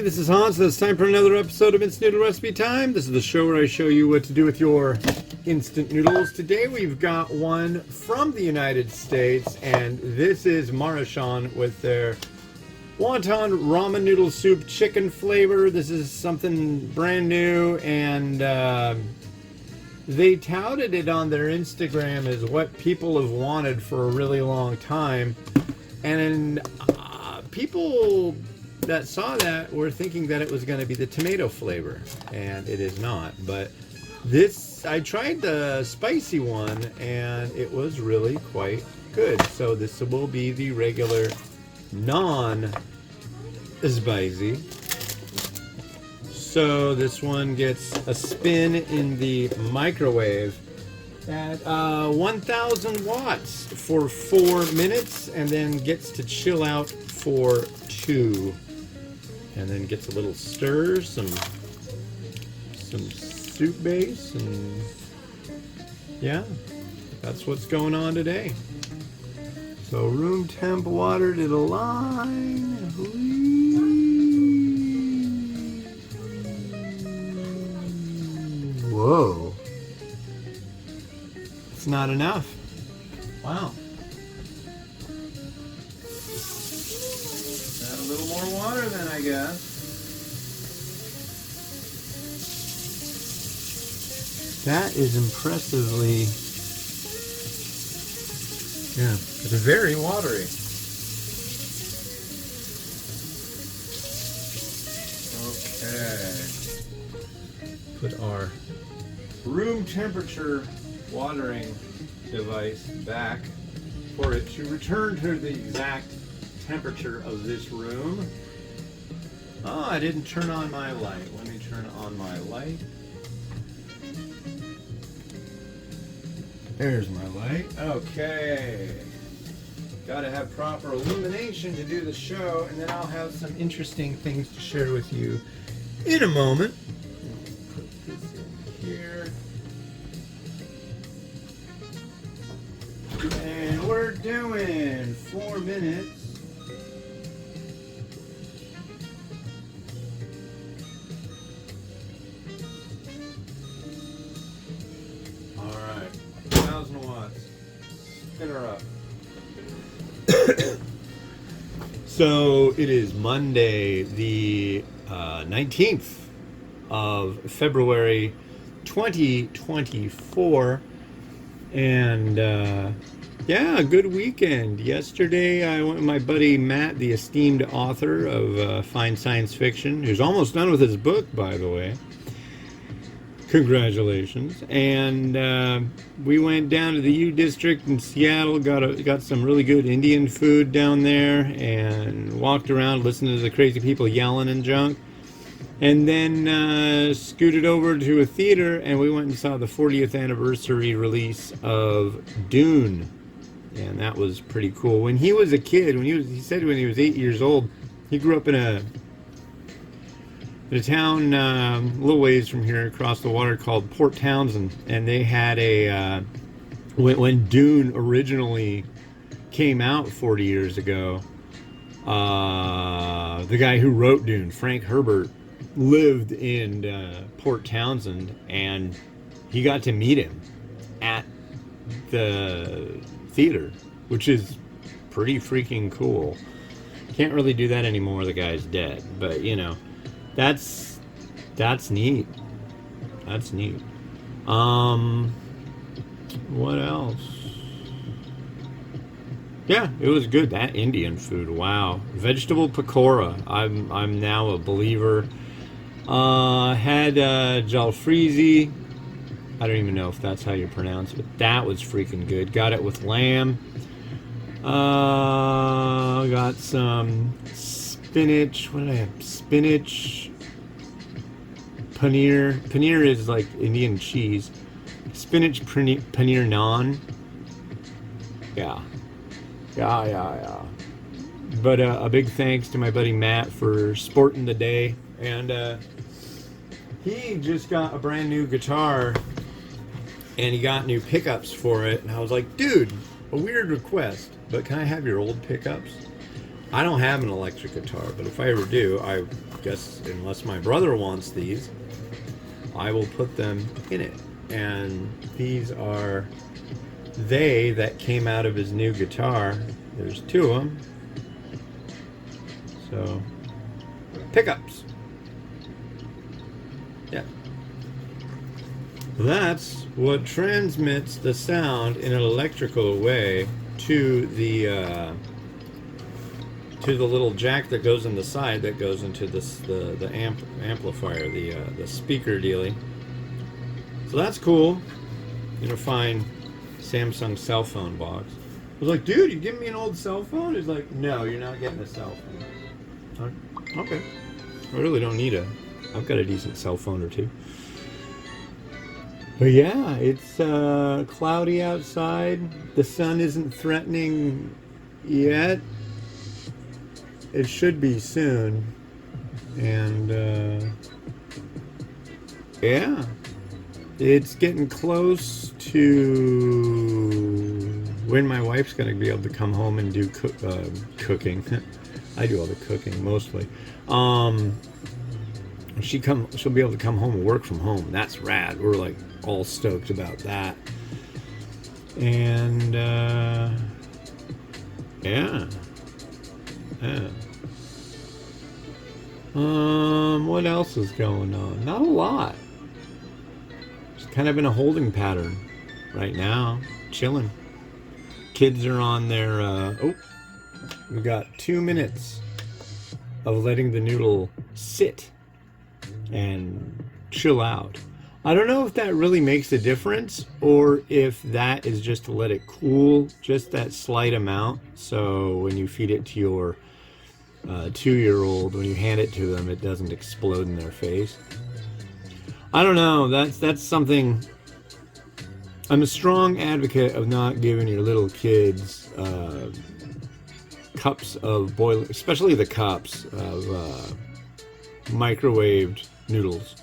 everybody, this is Hans. It's time for another episode of Instant Noodle Recipe Time. This is the show where I show you what to do with your instant noodles. Today we've got one from the United States, and this is Maruchan with their Wonton ramen noodle soup chicken flavor. This is something brand new, and they touted it on their Instagram as what people have wanted for a really long time. And people that saw that were thinking that it was going to be the tomato flavor, and it is not. But this, I tried the spicy one, and it was really quite good. So this will be the regular non-spicy. So this one gets a spin in the microwave at 1000 watts for 4 minutes, and then gets to chill out for 2, and then gets a little stir, some soup base, and yeah, that's what's going on today. So room temp water to the line. Whoa. It's not enough. Wow. Add a little more water then, I guess. That is impressively, yeah, it's very watery. Okay. Put our room temperature watering device back for it to return to the exact temperature of this room. Oh, I didn't turn on my light. Let me turn on my light. There's my light. Okay. Gotta have proper illumination to do the show, and then I'll have some interesting things to share with you in a moment. Put this in here. And we're doing 4 minutes. Alright, 1000 watts. Spin her up. So it is Monday, the 19th of February 2024. And yeah, good weekend. Yesterday I went with my buddy Matt, the esteemed author of fine science fiction, who's almost done with his book, by the way. Congratulations. And we went down to the U District in Seattle, got some really good Indian food down there, and walked around listening to the crazy people yelling and junk. And then scooted over to a theater, and we went and saw the 40th anniversary release of Dune. And that was pretty cool. When he was a kid, he said when he was 8 years old, he grew up in a town a little ways from here across the water called Port Townsend. And they had when Dune originally came out 40 years ago, the guy who wrote Dune, Frank Herbert, lived in Port Townsend, and he got to meet him at the theater, which is pretty freaking cool. Can't really do that anymore, the guy's dead, but you know, that's neat. That's neat. What else? Yeah, it was good. That Indian food, wow. Vegetable pakora, I'm now a believer. Had jalfrezi. I don't even know if that's how you pronounce it, but that was freaking good. Got it with lamb. Got some spinach. What did I have? Spinach, paneer. Paneer is like Indian cheese. Spinach paneer naan. Yeah. But a big thanks to my buddy Matt for sporting the day. And he just got a brand new guitar, and he got new pickups for it. And I was like, dude, a weird request, but can I have your old pickups? I don't have an electric guitar, but if I ever do, I guess unless my brother wants these, I will put them in it. And these are they that came out of his new guitar. There's two of them. So, pickups. Yeah. That's what transmits the sound in an electrical way to the little jack that goes in the side that goes into the amplifier, the speaker dealie. So that's cool. In a fine Samsung cell phone box. I was like, dude, you give me an old cell phone? He's like, no, you're not getting a cell phone. Okay. I really don't need I've got a decent cell phone or two. But yeah, it's cloudy outside. The sun isn't threatening yet. It should be soon. And yeah, it's getting close to when my wife's going to be able to come home and do cooking. I do all the cooking mostly. She'll be able to come home and work from home. That's rad. We're like all stoked about that. And yeah. What else is going on? Not a lot. Just kind of in a holding pattern right now. Chilling. Kids are on their we got 2 minutes of letting the noodle sit and chill out. I don't know if that really makes a difference or if that is just to let it cool just that slight amount. So when you feed it to your 2-year-old, when you hand it to them, it doesn't explode in their face. I don't know. That's something. I'm a strong advocate of not giving your little kids cups of boiling, especially the cups of microwaved noodles.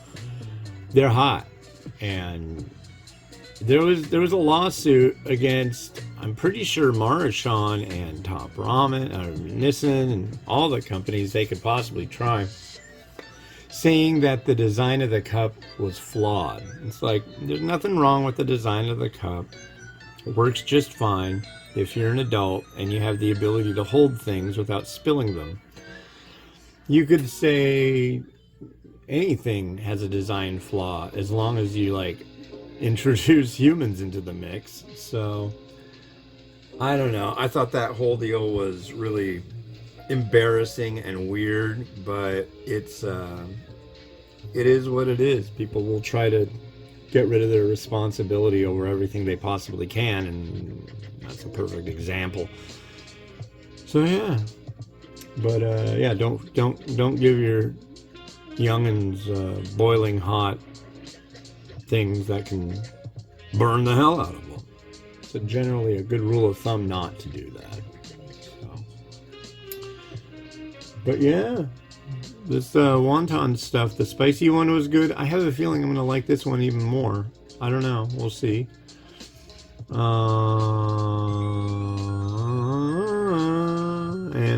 They're hot, and there was a lawsuit against, I'm pretty sure, Maruchan and Top Ramen, Nissan, and all the companies they could possibly try, saying that the design of the cup was flawed. It's like, there's nothing wrong with the design of the cup. It works just fine if you're an adult and you have the ability to hold things without spilling them. You could say anything has a design flaw as long as you introduce humans into the mix. So I don't know. I thought that whole deal was really embarrassing and weird, but it is what it is. People will try to get rid of their responsibility over everything they possibly can, and that's a perfect example. So yeah, but yeah, don't give your youngins boiling hot things that can burn the hell out of them. It's generally a good rule of thumb not to do that. So. But yeah, this wonton stuff, the spicy one was good. I have a feeling I'm going to like this one even more. I don't know. We'll see. And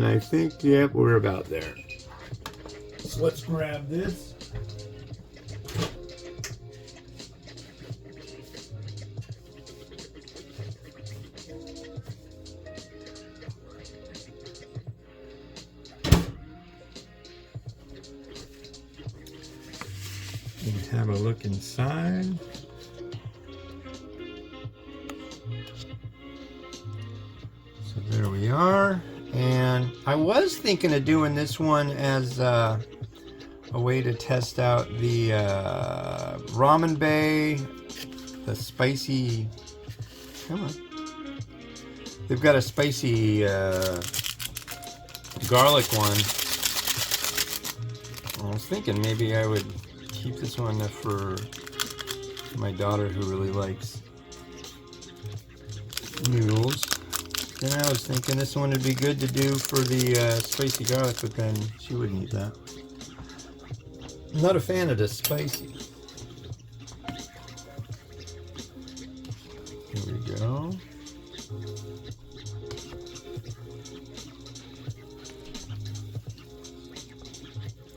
I think, yep, we're about there. So let's grab this. And have a look inside. So there we are. And I was thinking of doing this one as a way to test out the Ramen Bay, the spicy, come on. They've got a spicy garlic one. I was thinking maybe I would keep this one for my daughter who really likes noodles. Then I was thinking this one would be good to do for the spicy garlic, but then she wouldn't eat that. I'm not a fan of the spicy. Here we go.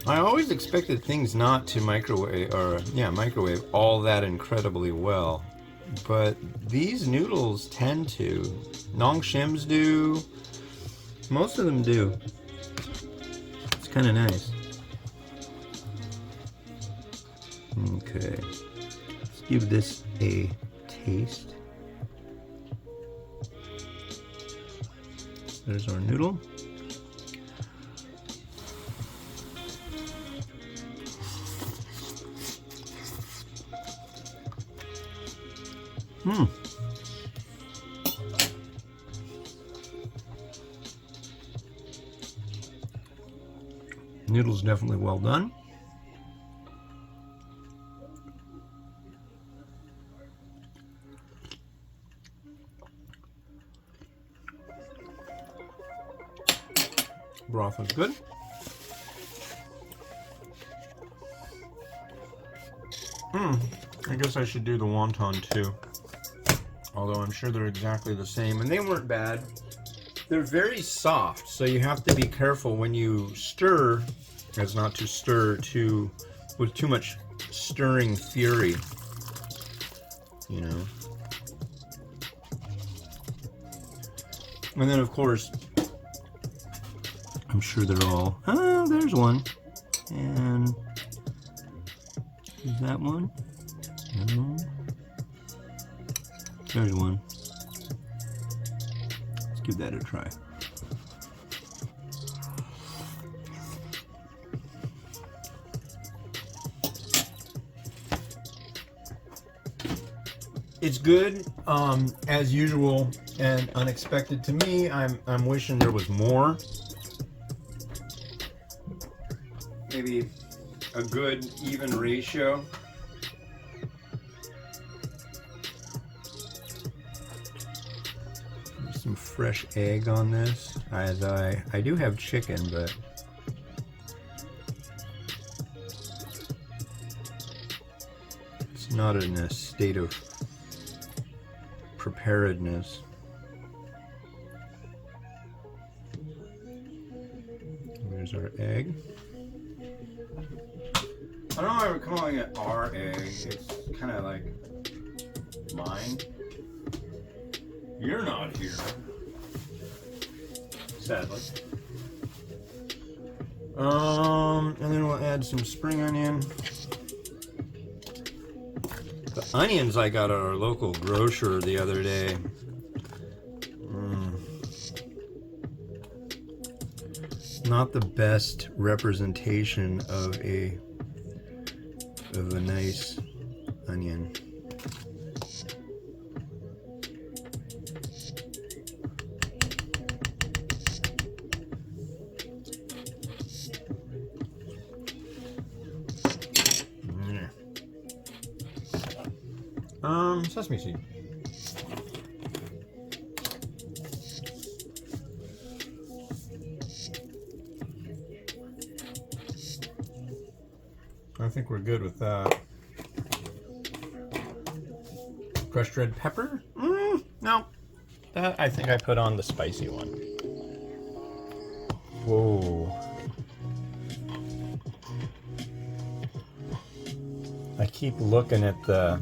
I always expected things not to microwave all that incredibly well, but these noodles tend to. Nongshims do. Most of them do. It's kind of nice. Okay, let's give this a taste. There's our noodle. Noodle's definitely well done. Broth is good. I guess I should do the wonton too. Although I'm sure they're exactly the same, and they weren't bad. They're very soft, so you have to be careful when you stir, as not to stir with too much stirring fury, you know. And then of course, I'm sure they're all, oh, there's one. And is that one? No. There's one. Let's give that a try. It's good, as usual, and unexpected to me. I'm wishing there was more. Maybe a good even ratio. Some fresh egg on this, as I do have chicken, but it's not in a state of preparedness. There's our egg. I don't know why we're calling it our egg. It's kind of like mine. You're not here, sadly. And then we'll add some spring onion. The onions I got at our local grocer the other day. Not the best representation of a nice onion. Sesame seed. I think we're good with that. Crushed red pepper? No. That I think I put on the spicy one. Whoa. I keep looking at the...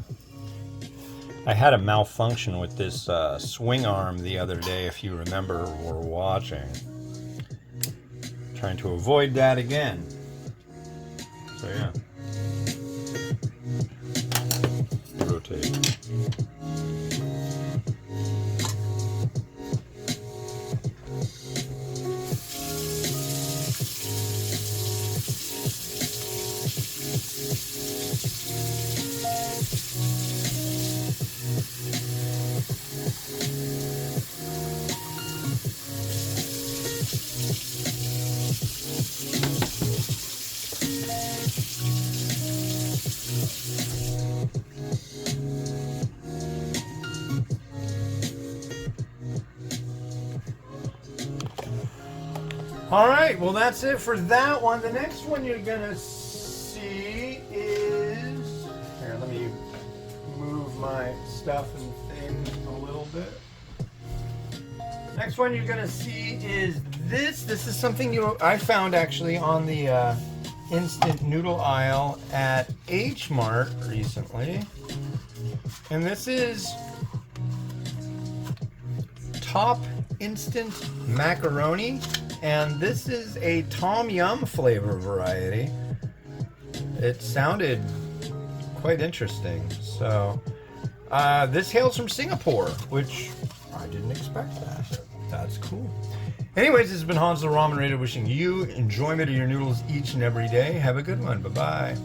I had a malfunction with this swing arm the other day, if you remember or were watching. Trying to avoid that again. So yeah. Rotate. All right, well that's it for that one. The next one you're gonna see is, here, let me move my stuff and things a little bit. Next one you're gonna see is this. This is something I found actually on the instant noodle aisle at H Mart recently. And this is Top Instant Macaroni. And this is a Tom Yum flavor variety. It sounded quite interesting. So, this hails from Singapore, which I didn't expect that. That's cool. Anyways, this has been Hans the Ramen Raider wishing you enjoyment of your noodles each and every day. Have a good one. Bye-bye.